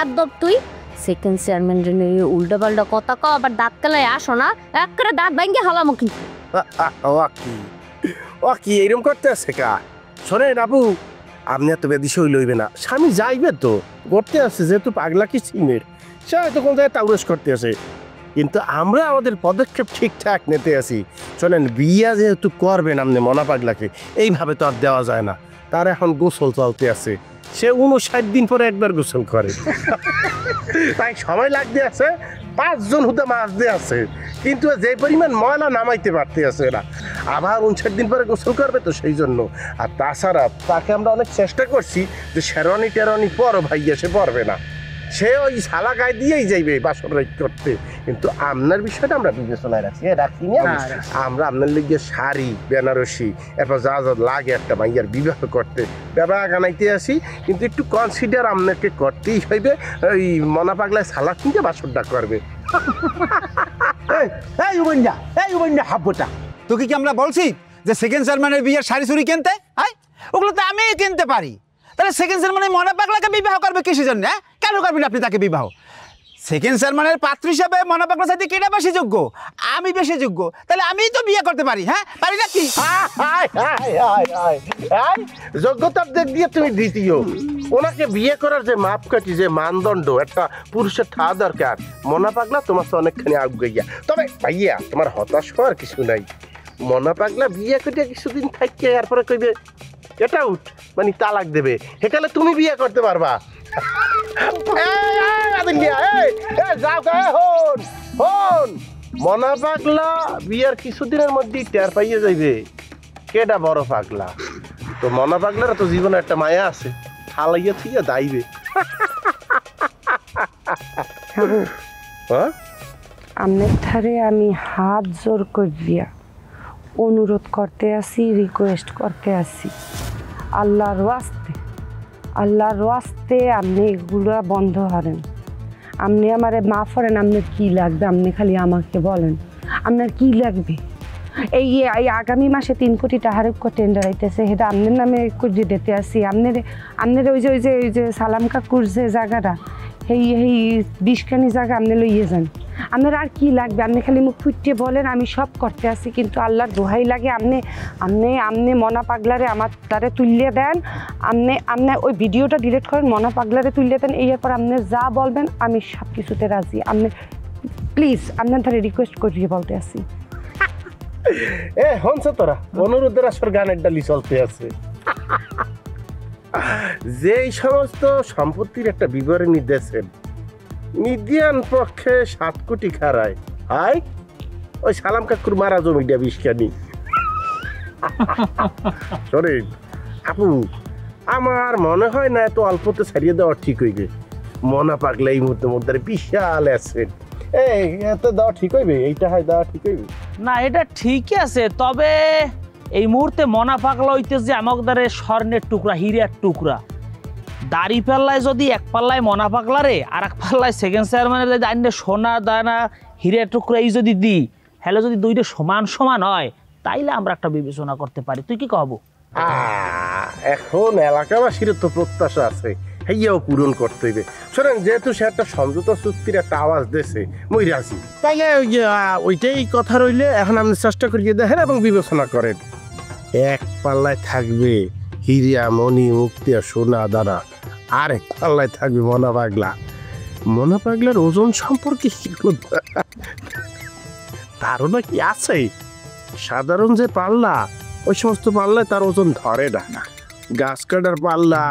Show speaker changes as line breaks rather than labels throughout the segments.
বেয়াদব তুই second chairman উল্টা পাল্টা কথা কও আবার দাঁত কালায় আসো না একেবারে দাঁত ভাঙ্গে হালামো কিন্তু
ও কি এরকম করতে আছে কা শোনেন আপু আপনি এত বেদিশই লইবে না স্বামী যাইবে তো করতে আছে যেহেতু পাগলা কি সিমের সে হয়তো কোন জায়গায় তাউরেস করতে আছে কিন্তু আমরা আমাদের পদক্ষেপ ঠিকঠাক নিতে আসি শোনেন বিয়া যেহেতু করবেন আপনি মনা পাগলাকে এইভাবে তো আর দেওয়া যায় না তার এখন গোসল চলতে আছে সে 59 দিন পরে একবার গোসল করে তাই সময় লাগতে আছে 5 জন হুদা মাছ দিয়ে আছে কিন্তু যে পরিমাণ ময়লা নামাইতে পারতে আছে এরা আবার 59 দিন পরে গোসল করবে তো সেই জন্য আর তাছাড়া তাকে আমরা অনেক চেষ্টা করছি যে শেরওয়ানি টেরওয়ানি পরো ভাইয়া সে পরবে না সে ওই শালা গায়ে দিয়েই যাইবে বাসর করতে কিন্তু আপনার বিষয়টা আমরা বিবেচনায় রাখি না আমরা আপনার লিগে শাড়ি বেনারসি এরপর যা যা লাগে একটা ভাইয়ার বিবাহ করতে ব্যবহার গানাইতে আসি কিন্তু একটু কনসিডার আপনাকে করতেই হইবে ওই মনা পাগলায় শালা কিনতে বাসরটা করবে
এই উবন্যা হাব্বটা তোকে কি আমরা বলছি যে সেকেন্ড চেয়ারম্যানের বিয়ের শাড়ি চুরি কিনতে হ্যাঁ ওগুলো তো আমি কিনতে পারি তাহলে সেকেন্ড চেয়ারম্যানের মনা পাগলাকে বিবাহ করবে কিসের জন্য হ্যাঁ কেন করবেন আপনি তাকে বিবাহ সেকেন্ড চেয়ারম্যানের পাত্র হিসাবে মনা পাগলার সাথে কেটা বেশি যোগ্য আমি বেশি যোগ্য তাহলে আমিই তো বিয়ে করতে পারি হ্যাঁ পারি না কি
যোগ্যতার দিক দিয়ে তুমি দ্বিতীয় ওনাকে বিয়ে করার যে মাপকাঠি যে মানদণ্ড একটা পুরুষের থাকা দরকার মনা পাগলা তোমার তো অনেকখানি আগে গিয়া তবে ভাইয়া তোমার হতাশ হওয়ার কিছু নাই মনা পাগলা বিয়ে করিয়া কিছুদিন থাকতে এরপরে কইবে এটা উঠ মানে তালাক দেবে সেকালে তুমি বিয়ে করতে পারবা মনা পাগলা বিয়ার কিছুদিনের মধ্যেই টের পাইয়ে যাইবে কেডা বড় পাগলা তো মনা পাগলার তো জীবনে একটা মায়া আছে হালাইয়া থেকে দাইবে
আমনের ধারে আমি হাত জোর করিয়া অনুরোধ করতে আসি রিকোয়েস্ট করতে আসি আল্লাহর ওয়াস্তে আপনি এগুলো বন্ধ করেন আপনি আমারে মাফ করেন আপনার কী লাগবে আপনি খালি আমাকে বলেন আপনার কী লাগবে এই আগামী মাসে 3 কোটি টাকার টেন্ডার আইতেছে সেটা আপনার নামে করিয়ে দিতে আসি আপনার ওই যে সালাম কাকুর যে জায়গাটা এই 20খানি জায়গা আপনি লইয়ে যান আপনার আর কি লাগবে আপনি খালি মুখ ফুটিয়ে বলেন আমি সব করতে আসি কিন্তু আল্লাহর দোহাই লাগে আপনি মনা পাগলারে আমার তারে তুলিয়ে দেন আপনি ওই ভিডিওটা ডিলিট করেন মনা পাগলারে তুলিয়ে দেন এরপর আপনি যা বলবেন আমি সব কিছুতে রাজি আপনি প্লিজ আপনার ধারে রিকোয়েস্ট করিয়ে বলতে আসি
হনছে তোরা অনুরোধের আসর গানের ডালি চলতে আছে যেই সমস্ত সম্পত্তির একটা বিবরণী দিয়েছেন মিডিয়ান পক্ষে 7 কোটি খারায় হাই ওই সালাম কাকুর মারা জমিটা 20খানি শোনেন আপু আমার মনে হয় না এত অল্পতে ছাড়িয়ে দেওয়া ঠিক হইবে মনা পাগলা এই মুহূর্তের মধ্যে বিশাল অ্যাসেট এই এত দেওয়া ঠিক হইবে এইটা হয় দেওয়া ঠিক হইবে
না এটা ঠিকই আছে তবে এই মুহূর্তে মনা পাগলা হইতেছে আমাদের স্বর্ণের টুকরা হীরের টুকরা দাড়ি পাল্লায় যদি এক পাল্লায় মনা পাগলারে আর এক পাল্লায় সেকেন্ড চেয়ারম্যানের যদি আইনে সোনা দানা হীরের টুকরা এই যদি দিই হ্যালো যদি দুইটা সমান হয় তাইলে আমরা একটা বিবেচনা করতে পারি তুই কি কহবো
এখন এলাকাবাসীর তো প্রত্যাশা আছে হেয়াও পূরণ করতে হইবে শোনেন যেহেতু সে একটা সমঝোতা চুক্তির একটা আওয়াজ দিয়েছে মই রাজি তাইলে ওইটাই কথা রইলে এখন আপনি চেষ্টা করিয়ে দেখেন এবং বিবেচনা করেন এক পাল্লায় থাকবে হিরিয়া মণি মুক্তিয়া সোনা দানা আর এক পাল্লায় থাকবে মনা পাগলার ওজন সম্পর্কে তারও নাকি আছে সাধারণ যে পাল্লা ওই সমস্ত পাল্লায় তার ওজন ধরে না গাছ কাটার পাল্লা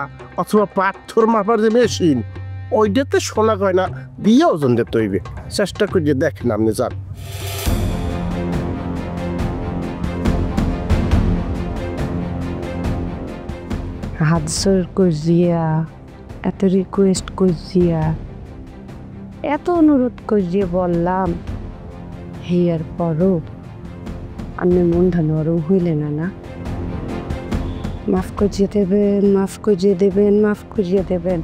অথবা পাথর মাপার যে মেশিন ওইটাতে সোনা গয়না দিয়ে ওজন দিতে হইবে চেষ্টা করিয়ে দেখেন আপনি যান
হাত জোর করিয়া এত রিকোয়েস্ট করিয়া এত অনুরোধ করিয়ে বললাম হেয়ার পরও আপনি মন নরম হইলেন না মাফ করিয়ে দেবেন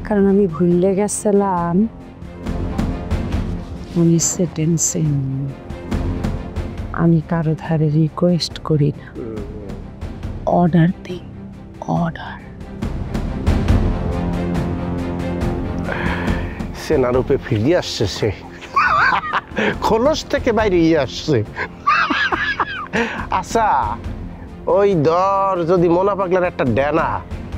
কারণ আমি ভুলে গেছিলাম আমি আমি কারো ধারে রিকোয়েস্ট করি না অর্ডার দিই অর্ডার
সেনারূপে ফিরিয়ে আসছে সে, খোলস থেকে বাইরে আসছে। আচ্ছা ওই দর যদি মোনা পাগলার একটা ডেনা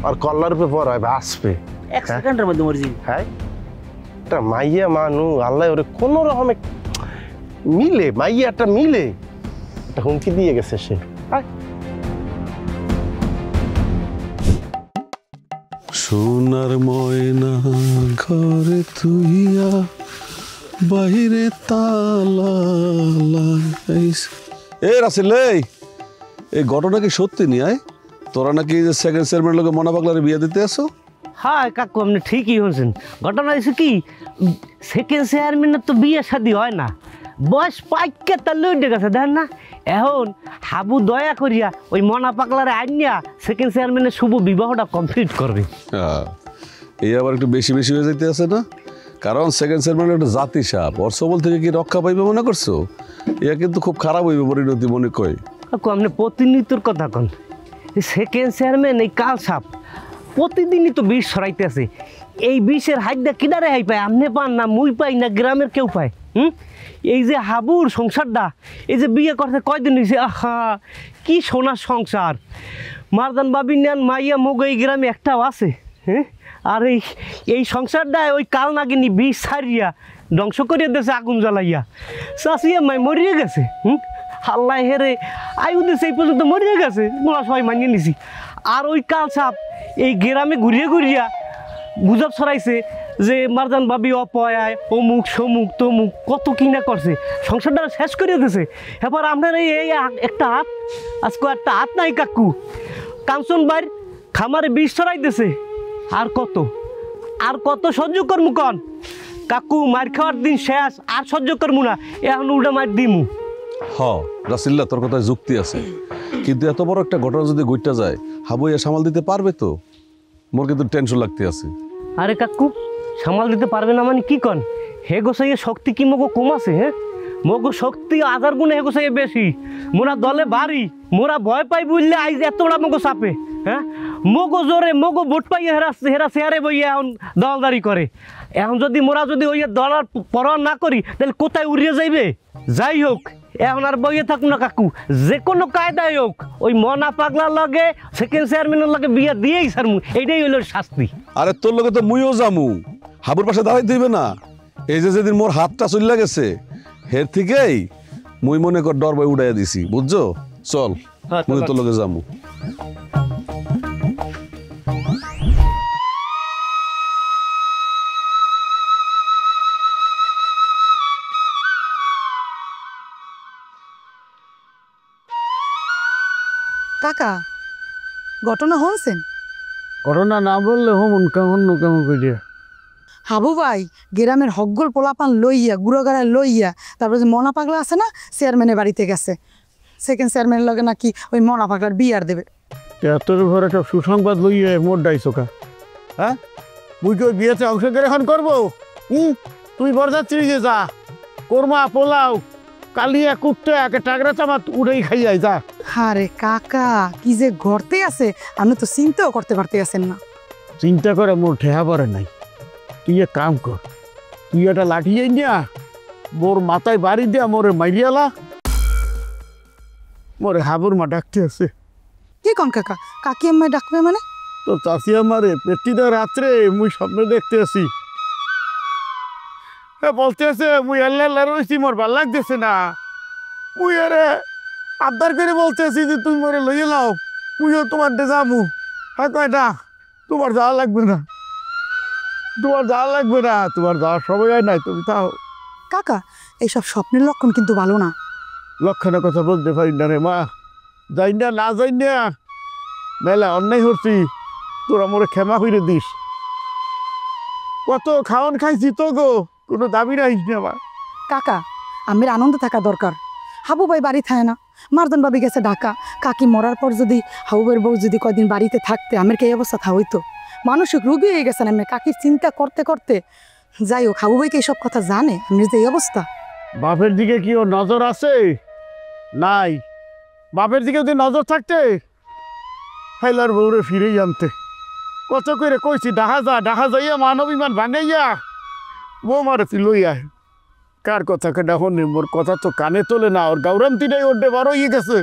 আর কল্লার রূপে পর হয় আসবে
1 সেকেন্ডের মধ্যে মরজি।
হ্যাঁ একটা মাইয়া মানু আল্লাহ ওরে কোনো রকমে মিলে, মাইয়াটা মিলে একটা হুমকি দিয়ে গেছে সে।
সোনার ময়না ঘরে তুইয়া বাইরে তালা লাগাইছে। এ রাসেল, এই ঘটনা কি সত্যি নি? আয় তোরা নাকি সেকেন্ড চেয়ারম্যান লোকে মনা পাগলারে বিয়ে দিতে আসো?
হ্যাঁ কাকু, আপনি ঠিকই হয়েছেন। ঘটনা হয়েছে কি, সেকেন্ড চেয়ারম্যানের তো বিয়ে শাদী হয় না, বয়স পাইকে তার লইটে গেছে, দেখেন না। এখন হাবু দয়া করিয়া ওই মনা পাগলারে আনিয়া সেকেন্ড চেয়ারম্যানের শুভ বিবাহটা কমপ্লিট করবে।
এই আবার একটু বেশি বেশি হয়ে যাইতে আছে না? কারণ সেকেন্ড চেয়ারম্যান একটা জাতি সাপ, ওর সবল থেকে কি রক্ষা পাইবে মনে করছো? ইয়া কিন্তু খুব খারাপ হইবে পরিণতি মনে কয়।
কাকু আপনি প্রতিনিধিত্বর কথা কন, সেকেন্ড চেয়ারম্যান এই কাল সাপ প্রতিদিনই তো বিষ ছড়াইতে আছে। এই বিষের হাইডা কিনারে হাই পায়, আপনি পান না, মুই পাই না, গ্রামের কেউ পায়। এই যে হাবুর সংসারটা, এই যে বিয়ে করতে কয়দিন হয়েছে, আহা কি সোনার সংসার। মারদান বাবি নেন মাইয়া মুগ এই গ্রামে একটাও আছে। হ্যাঁ, আর এই সংসারটা ওই কাল নাগিনি বিষ ছাড়িয়া ধ্বংস করিয়া দিয়েছে আগুন জ্বালাইয়া। চাষিয়া মাই মরিয়ে গেছে। আল্লাহ হেরে আয়ু দিয়েছে, এই পর্যন্ত মরিয়ে গেছে, মোরা সবাই মানিয়ে নিছি। আর ওই কাল সাপ এই গ্রামে ঘুরিয়ে ঘুরিয়া গুজব ছড়াইছে যে মারজান বাবি অপয়ায়, অমুক সমুক তমুক কত কিনা করছে, সংসারটা শেষ করে দিয়েছে। এবার আপনার এই একটা হাত, আজকে একটা হাত নাই কাকু, কাঞ্চন বাইর খামারে বিষ ছড়াই দিয়েছে। আর কত সহ্য করমু কন কাকু, মার খাওয়ার দিন শেষ, আর সহ্য করমু না, এখন উল্টা মার দিমু।
হ রাসিল্লা, তোর কথায় যুক্তি আছে, কিন্তু এত বড় একটা ঘটনা যদি ঘটতে যায়, হাবু ইয়া সামাল দিতে পারবে তো? মোর কিন্তু টেনশন লাগতে আছে।
আরে কাকু, সামাল দিতে পারবে না মানে কি কন? হে গোসাইয়ের শক্তি কি মগো কম আছে? হ্যাঁ, মগো শক্তি 1000 গুণে হে গোসাইয়ে বেশি। মোরা দলে বাড়ি, মোরা ভয় পাই বুঝলে আইজ এত বড় মগো চাপে। হ্যাঁ, মগো জোরে মগো ভোট পাইয়ে হেরা চেয়ারে বইয়ে এখন দলদারি করে। এখন যদি মোরা ওই দলার পরোয়া না করি, তাহলে কোথায় উড়িয়ে যাইবে? যাই হোক, এখন আর বইয়ে থাকুন না কাকু, যে কোনো কায়দায় হোক ওই মনা পাগলার লগে সেকেন্ড চেয়ারম্যানের লগে বিয়ে দিয়েই সারমু, এইটাই হইল শাস্তি।
আরে তোর লগে তো মুইও জামু, হাবুর পাশে দাঁড়াই দিবে না? এই যে যেদিন মোর হাতটা চলে গেছে, হের থেকেই মুই মনে কর ডর বই উড়াইয়া দিছি, বুঝছো? চল মুই তোর লগে জামু।
কাকা, ঘটনা হনছেন?
ঘটনা না বললে হমন কেমন কেমন করিয়া
হাবু ভাই গ্রামের হগ্গল পোলাপান লইয়া গুড়োগাড়া লইয়া, তারপরে যে মনা পাগলা আছে না, চেয়ারম্যানের বাড়িতে গেছে। সেকেন্ড চেয়ারম্যানের লগে নাকি ওই মনা পাগলার বিয়ার দেবে।
তোর ঘরে সব সুসংবাদ লইয়া মোট ডাইছোকা। হ্যাঁ, মুই কি ওই বিয়েতে অংশগ্রহণ করবো? তুই বরযাত্রী যে যা, কোরমা পোলাও কালিয়া কুটতে একে টাগরা চামাত উড়েই খাইয়াই যা।
আরে কাকা, কি যে ঘরতে আছে আপনি তো চিন্তাও করতে পারতে আছেন না।
চিন্তা করে মোর ঠেহা পড়ে নাই। তুই এক কাম কর, তুই একটা লাঠি যাই না, মোর মাথায় বাড়ি দিয়া মোরে মাইরিয়ালা, মোরে হাবুর মা ডাকতে আছে।
কি কন কাকা, কাকি আম্মায় ডাকবে মানে?
তো চাষি আমারে পেটিদা রাত্রে মুই স্বপ্ন দেখতে আছি, বলতে আছে মুই আল্লাহ রয়েছি, মোর ভাল লাগতেছে না। মুই আরে আবদার করে বলতে আছি যে তুমি মোরে লইয়ে নাও, মুইও তোমার দে যাবো। হ্যাঁ কয় না, তোমার যাওয়া লাগবে না, তোমার যাওয়া লাগবে না, তোমার যাওয়ার সময় হয় নাই, তুমি তাও।
কাকা, এইসব স্বপ্নের লক্ষণ কিন্তু ভালো না।
লক্ষণের কথা বলতে পারি না রে মা, যাই না না যাই না, মেলা অন্যায় করছি, তোরা মোরে ক্ষমা করে দিস। কত খাওয়ান খাইছি তো গো, কোনো দাবি রাখিস না মা।
কাকা, আমের আনন্দ থাকা দরকার। হাবু ভাই বাড়ি থাকে না, মারদান বাবি গেছে ঢাকা। কাকি মরার পর যদি হাবুবের বউ যদি কয়দিন বাড়িতে থাকতে, আমের কি এই অবস্থা থা হইতো? মানসিক রোগী হয়ে গেছেন আমি কাকির চিন্তা করতে করতে। যাই হোক, হাবু ভাই কি এইসব কথা জানে আমি যে এই অবস্থা?
বাপের দিকে কি ওর নজর আছে? নাই। বাপের দিকে যদি নজর থাকতে হাইলার বউরে ফিরেই আনতে। কত করে কইছি ডাহা যাইয়া মানব ইমান ভাঙাইয়া বৌমারে তুই লই আয়। কার কথা কেডা হনে, মোর কথা তো কানে তোলে না। ওর গাউরামতিটাই ওর বার হয়ে গেছে।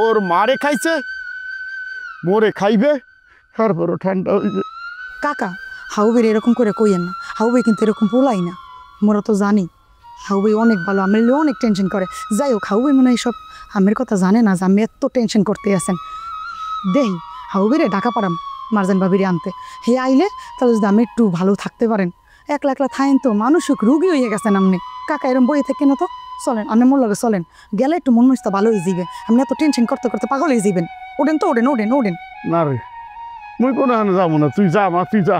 ওর মারে খাইছে, মোরে খাইবে, তারপরও ঠান্ডা হইবে।
কাকা হাউবের এরকম করে কইয়েন না, হাউবে কিন্তু এরকম বলাই না। মোরা তো জানি হাউবে অনেক ভালো, আমার অনেক টেনশন করে। যাই হোক হাউবে মনে হয় সব আমের কথা জানে না যে আমি এত টেনশন করতে আছেন। দেই হাউবেরে ঢাকা পারাম মারজান ভাবিরে আনতে, হে আইলে তাহলে যদি আমি একটু ভালো থাকতে পারেন। একলা একলা থাকেন তো, মানসিক রুগী হয়ে গেছেন আপনি। কাকা এরম বইয়ে থেকে না তো, চলেন আপনি মোর লগে চলেন, গেলে একটু মন মস্তা ভালো হয়ে যাবে। আপনি এত টেনশন করতে করতে পাগল হয়ে যাবেন। ওঠেন তো, ওঠেন ওঠেন ওঠেন।
না রে, মুই কোনো হানে যাবো না, তুই যা মা, তুই যা।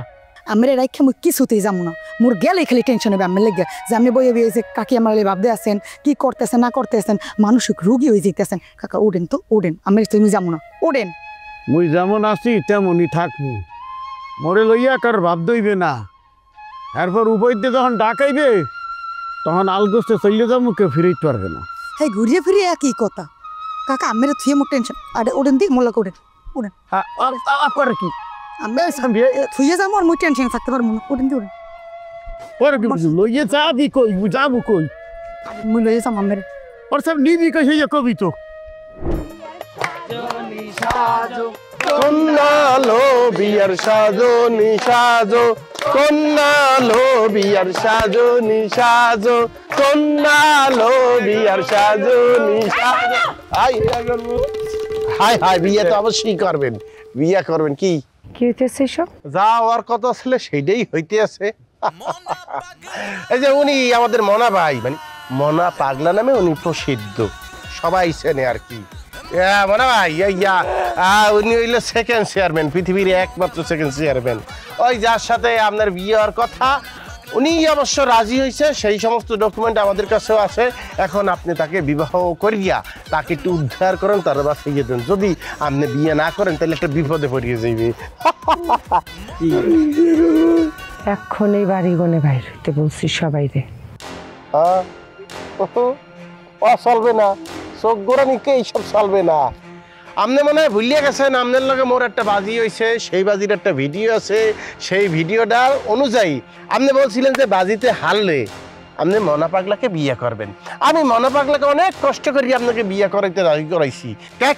আমার রাখে মুই কিছুতেই যাবো না। মোর গেলে খালি টেনশন হবে আমার লেগে, যে আপনি বইয়ে বইয়ে যে কাকি আমার ভাবতে আছেন, কি করতেছেন না করতেছেন, মানসিক রুগী হয়ে যেতেছেন। কাকা ওঠেন তো, ওঠেন, আমি তুমি যাবো না, ওঠেন।
মুই যেমন আছি তেমনই থাকবো, মোরে লইয়া কার ভাব দইবে না। এরপর উপরতে যখন ডাকাইবে তখন আলগোস্তে চলে যাবো, কেউ ফিরেই পারবে না।
হ্যাঁ ঘুরিয়ে ফিরিয়ে একই কথা। কাকা আমি থুয়ে মোর টেনশন, আরে ওঠেন দিক মোল্লা ওঠেন ওঠেন।
আপনার কি
আমি থুয়ে যাবো আর মুই টেনশন থাকতে পারবো না। ওঠেন দি ওঠেন,
ওরে কি বুঝু লইয়ে যাবি কই, যাবো কই?
মুই লইয়ে যাবো আমার।
ওর সব নিবি কই হইয়া কবি তো।
কন্যা লো বিয়ার সাজনি সাজো, কন্যা লো বিয়ার সাজনি সাজো, কন্যা লো বিয়ার সাজনি সাজো। হাই হাই, বিয়ে তো অবশ্যই করবেন, বিয়ে করবেন। কি
কি হইতেছে সব?
যা হওয়ার কথা ছিল সেইটাই হইতে আছে। এই যে উনি আমাদের মনা ভাই, মানে মনা পাগলা নামে উনি প্রসিদ্ধ, সবাই চেনে আর কি। মনা ভাই উনি হইল সেকেন্ড চেয়ারম্যান, পৃথিবীর একমাত্র সেকেন্ড চেয়ারম্যান। ওই যার সাথে আপনার বিয়ে হওয়ার কথা, উনি অবশ্য রাজি হয়েছে, সেই সমস্ত ডকুমেন্ট আমাদের কাছেও আছে। এখন আপনি তাকে বিবাহ করিয়া তাকে একটু উদ্ধার করেন, তার বাঁচিয়ে দেন। যদি আপনি বিয়ে না করেন তাহলে একটা বিপদে পড়িয়ে যাইবে।
এখন এই বাড়ি গনে বাইর হইতে বলছি সবাই রে।
চলবে না, চোখ গোড়ানিকে এইসব চলবে না। আপনি মনে হয় ভুলিয়ে গেছেন, আপনার লগে মোর একটা বাজি হয়েছে, সেই বাজির একটা ভিডিও আছে। সেই ভিডিওটার অনুযায়ী আপনি বলছিলেন যে বাজিতে হারলে আপনি মনা পাগলাকে বিয়ে করবেন। আমি মনা পাগলাকে অনেক কষ্ট করি আপনাকে বিয়ে করাইতে রাজি করাইছি।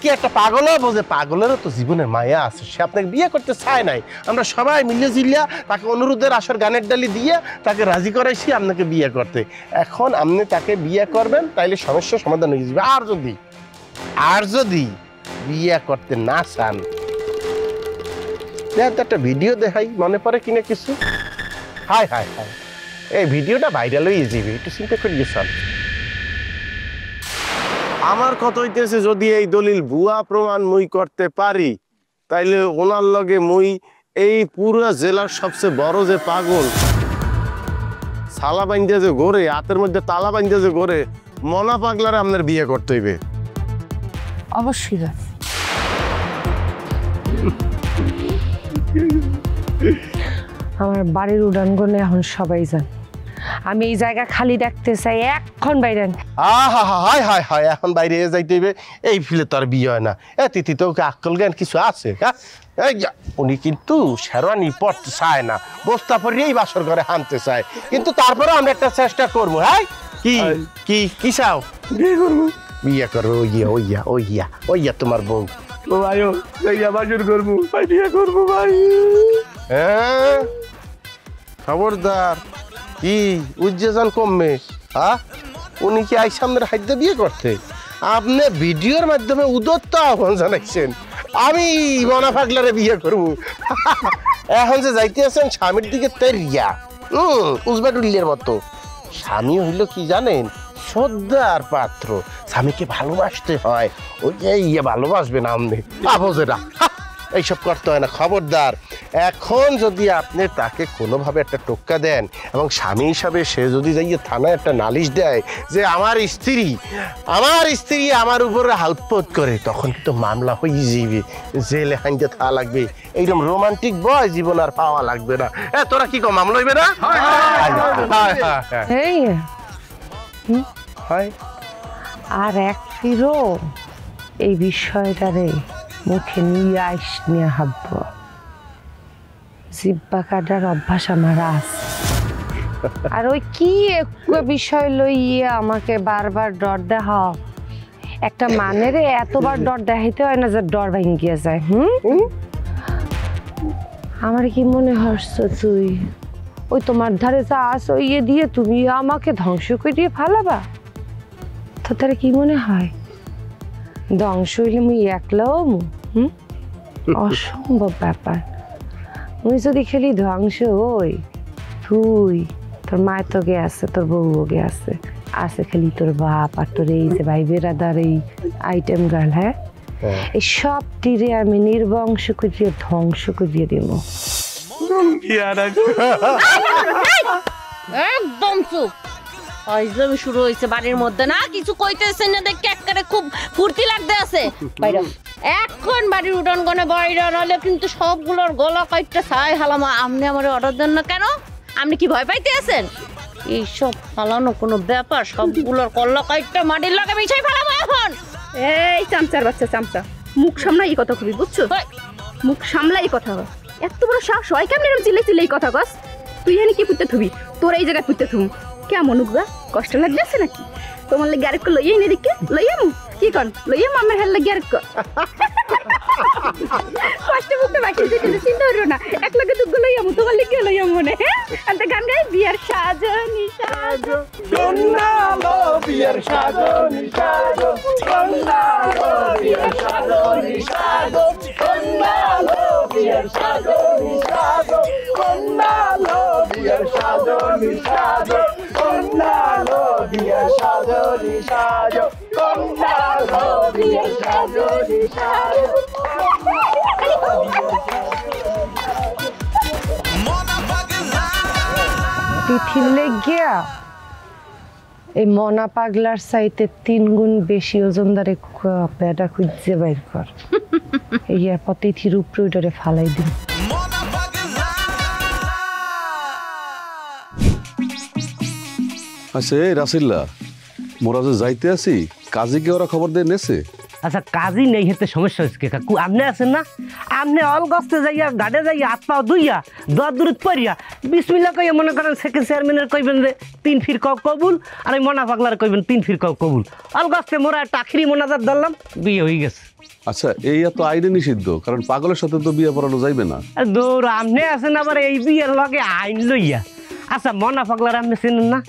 কি একটা পাগলও বোঝে, পাগলেরও তো জীবনের মায়া আছে, সে আপনাকে বিয়ে করতে চায় নাই। আমরা সবাই মিলে জিলিয়া তাকে অনুরোধের আসর গানের ডালি দিয়ে তাকে রাজি করাইছি আপনাকে বিয়ে করতে। এখন আপনি তাকে বিয়ে করবেন, তাইলে সমস্যার সমাধান হয়ে যাবে। আর যদি বিয়ে করতে না চান, একটা ভিডিও দেখাই, মনে পড়ে কিনা কিছু? হায় হায় হায়, এই ভিডিওটা ভাইরাল হয়ে যাবে, একটু চিন্তা করিয়েছেন। আমার কথা হইতেছে, যদি এই দলিল ভুয়া প্রমাণ মুই করতে পারি, তাইলে ওনার লগে মুই এই পুরো জেলার সবচেয়ে বড় যে পাগল, সালা বাইন্দা যে ঘোরে, হাতের মধ্যে তালা বাইন্দা যে ঘোরে, মনা পাগলারে আপনার বিয়ে করতে হইবে।
অবশ্যই আমার বাড়ির উড়ানগনে এখন সবাই যান। আমি এই জায়গা খালি রাখতে চাই, এখন বাইরে।
হায় হায় হায়, এখন বাইরে যাইতে হইবে? এই ফিলে তো আর বিয়ে হয় না। তিথি তো ওকে আক্কল জ্ঞান কিছু আছে? উনি কিন্তু শেরওয়ানি পড়তে চায় না, বস্তা পরিয়েই বাসর ঘরে আনতে চায়। কিন্তু তারপরে আমরা একটা চেষ্টা করবো। হ্যাঁ, কি কি কি চাও? বিয়ে করবো। বিয়ে করবো? ওইয়া তোমার বউ। হ্যাঁ, খবরদার, কি উজ্জেজান কমবে? উনি কি আই সামনের হাইতে বিয়ে করতে? আপনি ভিডিওর মাধ্যমে উদত্ত আহ্বান জানাইছেন, আমি মনা পাগলারে বিয়ে করবো। এখন যে যাইতে আছেন স্বামীর দিকে তেরিয়া, উজবাডুল্লির মতো। স্বামী হইল কি জানেন? শ্রদ্ধার পাত্র। স্বামীকে ভালোবাসতে হয়, ওই ভালোবাসবে না আপনি আবজেরা, এইসব করতে হয় না। খবরদার, এখন যদি আপনি তাকে কোনোভাবে একটা টোক্কা দেন এবং স্বামী হিসাবে সে যদি যাইয়ে থানায় একটা নালিশ দেয় যে আমার স্ত্রী আমার উপরে হাউৎপোত করে, তখন কিন্তু মামলা হয়ে যাবে, জেলে হাইতে থাকা লাগবে। এইরকম রোমান্টিক বয় জীবন আর পাওয়া লাগবে না। তোরা কি কম মামলা হইবে না?
আর এক ফিরো এই বিষয়টারে মুখে নিয়ে আইস নিয়ে হাবব, জিব্বা কাটার অভ্যাস আমার আছে। আর ওই কি বিষয় লইয়া আমাকে বারবার ডর দেখাও? একটা মানেরে এতবার ডর দেখাইতে হয় না যে ডর ভেঙে যায়। আমার কি মনে হচ্ছে তুই ওই তোমার ধারে যা আস ইয়ে দিয়ে তুমি আমাকে ধ্বংস করে দিয়ে ফালাবা? তো তার কি মনে হয় ধ্বংস হইলে মুই একলাও অসম্ভব ব্যাপার। মুই যদি খেলি ধ্বংস হই, তুই তোর মায়ের তো গে আছে, তোর বউও গে আছে, আছে খালি তোর বাপ আর তোর এই যে ভাই বেড়াদার এই আইটেম গার্ল। হ্যাঁ, এই সব তীরে আমি নির্বংশ করিয়ে ধ্বংস করিয়ে দিব।
একদম চুপ। আইজলামি শুরু হয়েছে বাড়ির মধ্যে, না কিছু কইতেছে না দেখে একেবারে খুব ফুর্তি লাগতে আছে। বাইরে এখন বাড়ির উঠান গনে বাইরে নাহলে কিন্তু সবগুলোর গলা কাইটটা ছাই হালামা। আপনি আমার অর্ডার দেন না কেন? আপনি কি ভয় পাইতে আছেন? এইসব ফালানো কোনো ব্যাপার? সবগুলোর কল্লা কাইটটা মাটির লাগে মিশাই ফেলাবো এখন।
এই চামচার বাচ্চা চামচা, মুখ সামলাই কথা কবি, বুঝছো? মুখ সামলাই কথা কস। এত বড় সাহস হয় কেমন এরকম চিল্লাই চিল্লাই কথা কস? তুই এখানে কি পুঁতে থুবি? তোর এই জায়গায় পুঁতে থুম কেমন উগা? কষ্ট লাগতেছে নাকি? তোমার লাগে আরেক লইয়া এনে দিকে লইয়াম কি কন লইয়াম আমার হেল লাগে আরেক কষ্ট মুক্ত বাকি যেতে চিন্তা হইরো না। এক লাগে দুগ্গ লইয়াম তোমার লাগে লইয়াম মনে। আনতে গান গাই বিয়ার সাজনি সাজো কন্যা লো বিয়ার সাজনি সাজো কন্যা লো বিয়ার সাজনি সাজো কন্যা লো বিয়ার সাজনি সাজো কন্যা লো বিয়ার সাজনি সাজো কন্যা লো বিয়ার সাজনি সাজো কন্যা লো বিয়ার সাজনি সাজো।
তিথির লেগিয়া এই মনা পাগলার চাইতে 3 গুণ বেশি ওজনদারে পেটা খুঁজছে বাইর কর। এই তিথির উপরে ওইটারে ফালাই দিন।
আচ্ছা এই রাসিল্লা, মোরা যে যাইতে আছি কাজে কি ওরা খবর দিয়ে নেছে?
আচ্ছা কাজই নেই হেতে সমস্যা হচ্ছে কাকু। আপনি আছেন না, আপনি অল গস্তে যাইয়া গাড়ে যাইয়া হাত পাও দুইয়া দর দূরত পড়িয়া বিসমিল্লাহ কইয়া মনে করেন সেকেন্ড চেয়ারম্যানের কইবেন যে 3 ফির কবুল, আর ওই মনা পাগলার কইবেন 3 ফির কবুল। অল গস্তে মোরা একটা আখিরি মোনাজাত ধরলাম, বিয়ে হয়ে গেছে।
আচ্ছা এই এত আইনে নিষিদ্ধ, কারণ পাগলের সাথে তো বিয়ে পড়ানো যাইবে না।
দৌড় আপনি আছেন আবার এই বিয়ের লগে আইন লইয়া। আচ্ছা মনা পাগলার আপনি চিনেন না?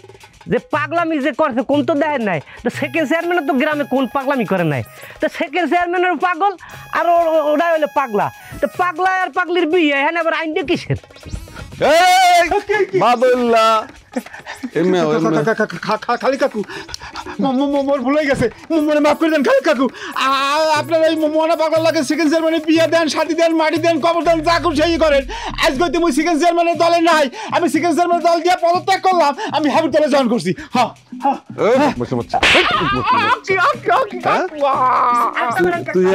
যে পাগলামি যে করছে কোন তো দেয় নাই, তো সেকেন্ড চেয়ারম্যানের তো গ্রামে কোন পাগলামি করে নাই। তো সেকেন্ড চেয়ারম্যানের পাগল আর ওরা হইলে পাগলা। তো পাগলা আর পাগলির বিয়ে হ্যাঁ আবার আইন দিয়ে কিসের?
খালি কাকু মোর ভুলে গেছে, মনে মাফ করে দেন খালি কাকু। আপনার এই মনে পাগল লাগে সেকেন্ড চেয়ারম্যানের বিয়ে দেন, শাদি দেন, মাটি দেন, কবর দেন, যা খুশি সেই করেন। আজকে তুমি সেকেন্ড চেয়ারম্যানের দলে নাই, আমি সেকেন্ড চেয়ারম্যানের দল দিয়ে পদত্যাগ করলাম, আমি হ্যাবিট দলে জয়েন করছি।
তুই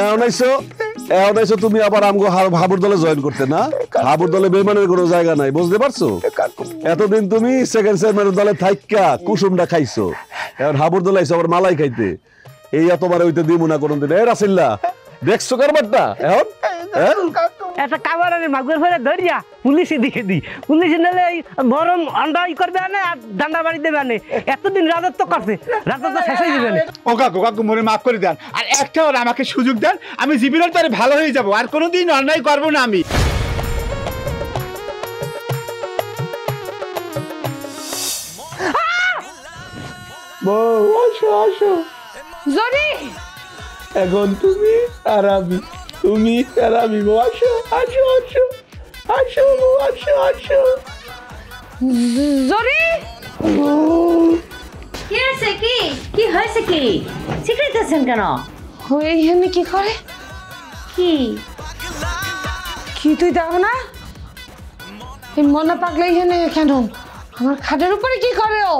এনাইছো তুমি আবার আমগো হাবুর দলে জয়েন করতে না? হাবুর দলে বেমানের কোনো জায়গা নাই, বুঝতে পারছো? এতদিন তুমি সেকেন্ড চেয়ারম্যানের দলে থাইকা কুসুমটা খাইছো, এখন হাবুর দলে আইছো আবার মালাই খাইতে। এই এতবার হইতে দিমু না কোনদিন। এ রাসিল্লা দেখছো কারবারটা এখন?
একটা কাবারের মাগুর ফেলে ধরিয়া পুলিশে দিকে দিই, পুলিশে নিলে গরম আন্ডাই করবে আনে আর ডান্ডা বাড়ি দেবে আনে। এতদিন রাজত্ব করছে, রাজত্ব শেষ হয়ে যাবে।
ও কাকু কাকু মনে মাফ করে দেন, আর একটা ওর আমাকে সুযোগ দেন, আমি জীবনের তরে ভালো হয়ে যাবো, আর কোনোদিন অন্যায় করবো না আমি।
বউ আসো আসো,
জরি
এখন তুমি আর আমি, তুমি আর আমি। বউ আসো আসো আসো আসো, বউ আসো আসো।
জরি
কি আছে? কি কি হয়েছে? কি শিখাইতেছেন কেন?
এইখানে কি করে?
কি
কি তুই দেখো না এই মনা পাগলা এখানে কেন? আমার খাটের উপরে কি করে ও?